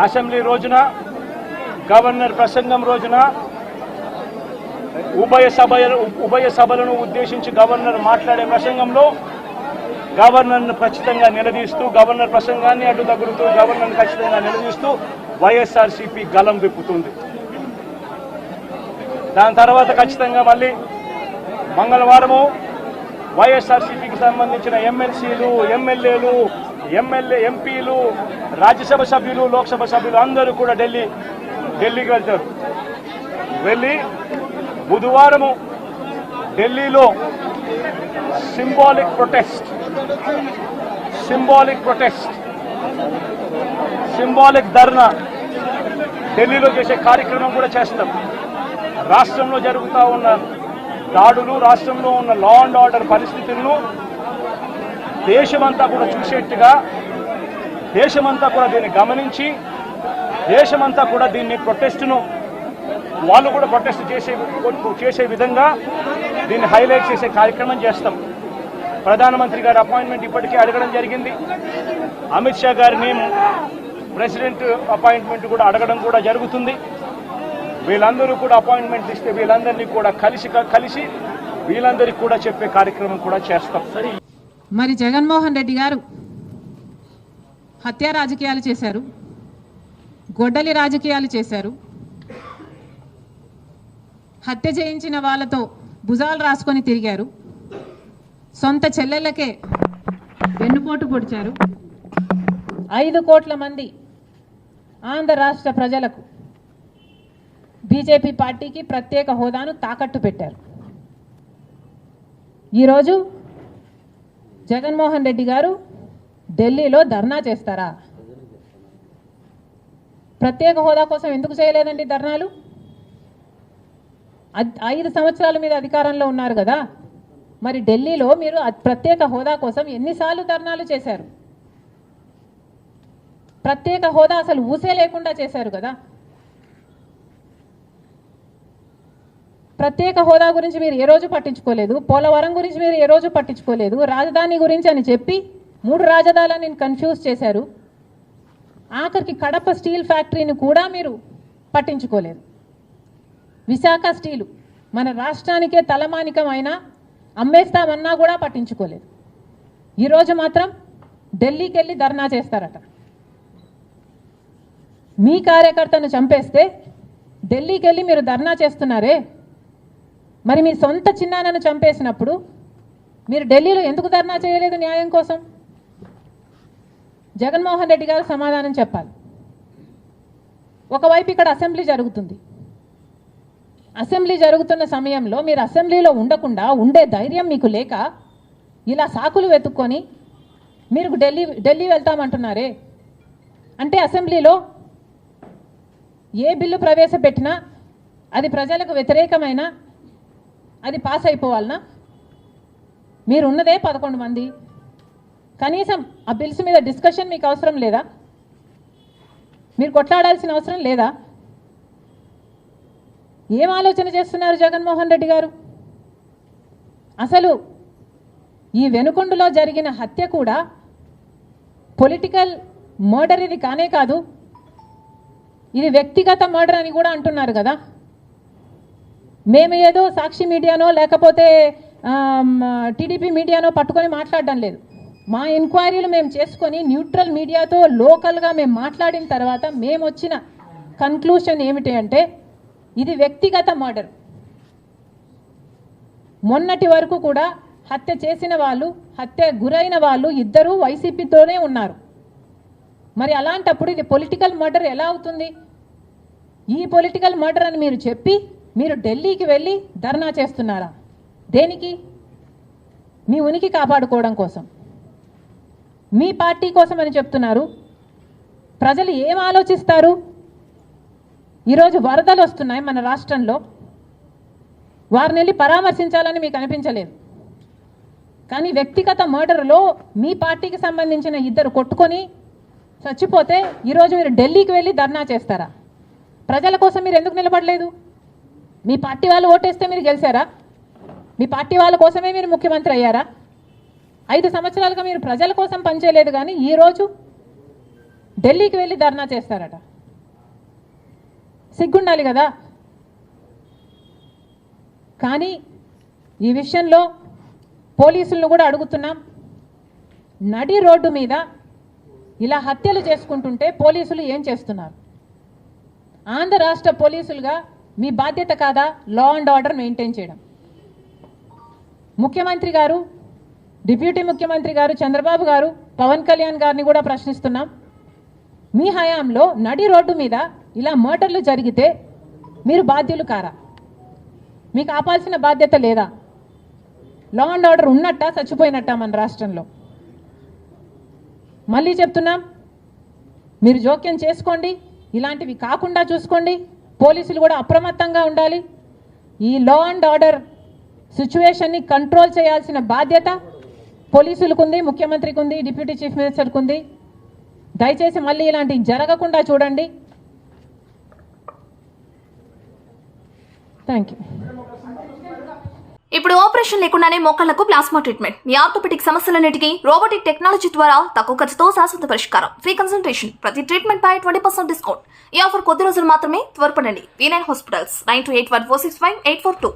Assembly రోజున governor ప్రసంగం రోజున ఉభయ సభలను ఉద్దేశించి గవర్నర్ మాట్లాడే ప్రసంగంలో గవర్నర్ను ఖచ్చితంగా నిలదీస్తూ గవర్నర్ ప్రసంగాన్ని అడ్డు తగులుతూ గవర్నర్ను ఖచ్చితంగా నిలదీస్తూ వైఎస్ఆర్సీపీ గలం విప్పుతుంది. దాని తర్వాత ఖచ్చితంగా మళ్ళీ మంగళవారము వైఎస్ఆర్సీపీకి సంబంధించిన ఎమ్మెల్సీలు, ఎమ్మెల్యేలు, ఎంపీలు, రాజ్యసభ సభ్యులు, లోక్సభ సభ్యులు అందరూ కూడా ఢిల్లీకి వెళ్తారు. వెళ్ళి బుధవారము ఢిల్లీలో సింబాలిక్ ధర్నా ఢిల్లీలో చేసే కార్యక్రమం కూడా చేస్తాం. రాష్ట్రంలో జరుగుతూ ఉన్న దాడులు, రాష్ట్రంలో ఉన్న లా అండ్ ఆర్డర్ పరిస్థితులను దేశమంతా కూడా చూసేట్టుగా, దేశమంతా కూడా దీన్ని గమనించి, దేశమంతా కూడా దీన్ని ప్రొటెస్ట్ను వాళ్ళు కూడా ప్రొటెస్ట్ చేసే విధంగా దీన్ని హైలైట్ చేసే కార్యక్రమం చేస్తాం. ప్రధానమంత్రి గారి అపాయింట్మెంట్ ఇప్పటికే అడగడం జరిగింది. అమిత్ షా గారిని ప్రెసిడెంట్ అపాయింట్మెంట్ కూడా అడగడం కూడా జరుగుతుంది. వీళ్ళందరూ కూడా అపాయింట్మెంట్ ఇస్తే వీళ్ళందరినీ కూడా కలిసి వీళ్ళందరికీ కూడా చెప్పే కార్యక్రమం కూడా చేస్తాం. మరి జగన్మోహన్ రెడ్డి గారు హత్య రాజకీయాలు చేశారు, గొడ్డలి రాజకీయాలు చేశారు, హత్య చేయించిన వాళ్ళతో భుజాలు రాసుకొని తిరిగారు, సొంత చెల్లెళ్ళకే వెన్నుపోటు పొడిచారు, 5 కోట్ల మంది ఆంధ్ర రాష్ట్ర ప్రజలకు బీజేపీ పార్టీకి ప్రత్యేక హోదాను తాకట్టు పెట్టారు. ఈరోజు జగన్మోహన్ రెడ్డి గారు ఢిల్లీలో ధర్నా చేస్తారా? ప్రత్యేక హోదా కోసం ఎందుకు చేయలేదండి ధర్నాలు? 5 సంవత్సరాల మీద అధికారంలో ఉన్నారు కదా, మరి ఢిల్లీలో మీరు ప్రత్యేక హోదా కోసం ఎన్నిసార్లు ధర్నాలు చేశారు? ప్రత్యేక హోదా అసలు ఊసే లేకుండా చేశారు కదా. ప్రత్యేక హోదా గురించి మీరు ఏ రోజు పట్టించుకోలేదు, పోలవరం గురించి మీరు ఏ రోజు పట్టించుకోలేదు, రాజధాని గురించి అని చెప్పి 3 రాజధానులను కన్ఫ్యూజ్ చేశారు. ఆఖరికి కడప స్టీల్ ఫ్యాక్టరీని కూడా మీరు పట్టించుకోలేదు. విశాఖ స్టీలు మన రాష్ట్రానికే తలమానికమైన అమ్మేస్తామన్నా కూడా పట్టించుకోలేదు. ఈరోజు మాత్రం ఢిల్లీకి వెళ్ళి ధర్నా చేస్తారట. మీ కార్యకర్తను చంపేస్తే ఢిల్లీకి వెళ్ళి మీరు ధర్నా చేస్తున్నారే, మరి మీ సొంత చిన్నాన్నను చంపేసినప్పుడు మీరు ఢిల్లీలో ఎందుకు ధర్నా చేయలేదు న్యాయం కోసం? జగన్మోహన్ రెడ్డి గారు సమాధానం చెప్పాలి. ఒకవైపు ఇక్కడ అసెంబ్లీ జరుగుతుంది. అసెంబ్లీ జరుగుతున్న సమయంలో మీరు అసెంబ్లీలో ఉండకుండా ఉండే ధైర్యం మీకు లేక ఇలా సాకులు వెతుక్కొని మీరు ఢిల్లీ వెళ్తామంటున్నారే, అంటే అసెంబ్లీలో ఏ బిల్లు ప్రవేశపెట్టినా అది ప్రజలకు వ్యతిరేకమైన అది పాస్ అయిపోవాలనా? మీరు ఉన్నదే 11 మంది, కనీసం ఆ బిల్స్ మీద డిస్కషన్ మీకు అవసరం లేదా? మీరు కొట్లాడాల్సిన అవసరం లేదా? ఏం ఆలోచన చేస్తున్నారు జగన్మోహన్ రెడ్డి గారు? అసలు ఈ వెనుకొండలో జరిగిన హత్య కూడా పొలిటికల్ మర్డర్ ఇది కానే కాదు, ఇది వ్యక్తిగత మర్డర్ అని కూడా అంటున్నారు కదా. మేము ఏదో సాక్షి మీడియానో లేకపోతే టీడీపీ మీడియానో పట్టుకొని మాట్లాడడం లేదు. మా ఎంక్వైరీలు మేము చేసుకొని న్యూట్రల్ మీడియాతో లోకల్గా మేము మాట్లాడిన తర్వాత మేము వచ్చిన కన్క్లూషన్ ఏమిటి అంటే ఇది వ్యక్తిగత మర్డర్. మొన్నటి వరకు కూడా హత్య చేసిన వాళ్ళు, హత్య గురైన వాళ్ళు ఇద్దరూ వైసీపీతోనే ఉన్నారు. మరి అలాంటప్పుడు ఇది పొలిటికల్ మర్డర్ ఎలా అవుతుంది? ఈ పొలిటికల్ మర్డర్ అని మీరు చెప్పి మీరు ఢిల్లీకి వెళ్ళి ధర్నా చేస్తున్నారా? దేనికి? మీ ఉనికి కాపాడుకోవడం కోసం, మీ పార్టీ కోసం అని చెప్తున్నారు. ప్రజలు ఏం ఆలోచిస్తారు? ఈరోజు వరదలు వస్తున్నాయి మన రాష్ట్రంలో, వారిని వెళ్ళి పరామర్శించాలని మీకు అనిపించలేదు. కానీ వ్యక్తిగత మర్డర్లో మీ పార్టీకి సంబంధించిన 2 కొట్టుకొని చచ్చిపోతే ఈరోజు మీరు ఢిల్లీకి వెళ్ళి ధర్నా చేస్తారా? ప్రజల కోసం మీరు ఎందుకు నిలబడలేదు? మీ పార్టీ వాళ్ళు ఓటేస్తే మీరు గెలిచారా? మీ పార్టీ వాళ్ళ కోసమే మీరు ముఖ్యమంత్రి అయ్యారా? 5 సంవత్సరాలుగా మీరు ప్రజల కోసం పనిచేయలేదు, కానీ ఈరోజు ఢిల్లీకి వెళ్ళి ధర్నా చేస్తారట. సిగ్గుండాలి కదా. కానీ ఈ విషయంలో పోలీసులను కూడా అడుగుతున్నాం, నడి రోడ్డు మీద ఇలా హత్యలు చేసుకుంటుంటే పోలీసులు ఏం చేస్తున్నారు? ఆంధ్ర రాష్ట్ర పోలీసులుగా మీ బాధ్యత కాదా లా అండ్ ఆర్డర్ మెయింటైన్ చేయడం? ముఖ్యమంత్రి గారు, డిప్యూటీ ముఖ్యమంత్రి గారు చంద్రబాబు గారు, పవన్ కళ్యాణ్ గారిని కూడా ప్రశ్నిస్తున్నాం. మీ హయాంలో నడి రోడ్డు మీద ఇలా మర్డర్లు జరిగితే మీరు బాధ్యులు కారా? మీకు ఆపాల్సిన బాధ్యత లేదా? లా అండ్ ఆర్డర్ ఉన్నట్టా చచ్చిపోయినట్టా మన రాష్ట్రంలో? మళ్ళీ చెప్తున్నాం, మీరు జోక్యం చేసుకోండి, ఇలాంటివి కాకుండా చూసుకోండి. పోలీసులు కూడా అప్రమత్తంగా ఉండాలి. ఈ లా అండ్ ఆర్డర్ సిచ్యువేషన్ని కంట్రోల్ చేయాల్సిన బాధ్యత పోలీసులకు ఉంది, ముఖ్యమంత్రికి ఉంది, డిప్యూటీ చీఫ్ మినిస్టర్కి ఉంది. దయచేసి మళ్ళీ ఇలాంటివి జరగకుండా చూడండి. Thank you. ఇప్పుడు ఆపరేషన్ లేకుండానే మోకాళ్లకు ప్లాస్మా ట్రీట్మెంట్. మీ ఆర్థోపెటిక్ సమస్యలన్నిటికీ రోబోటిక్ టెక్నాలజీ ద్వారా తక్కువ ఖర్చుతో శాశ్వత పరిష్కారం. Free consultation. ప్రతి ట్రీట్మెంట్ పై 20% డిస్కౌంట్. ఈ ఆఫర్ కొద్ది రోజులు మాత్రమే. త్వరపడండి. V9 hospitals 9281465842.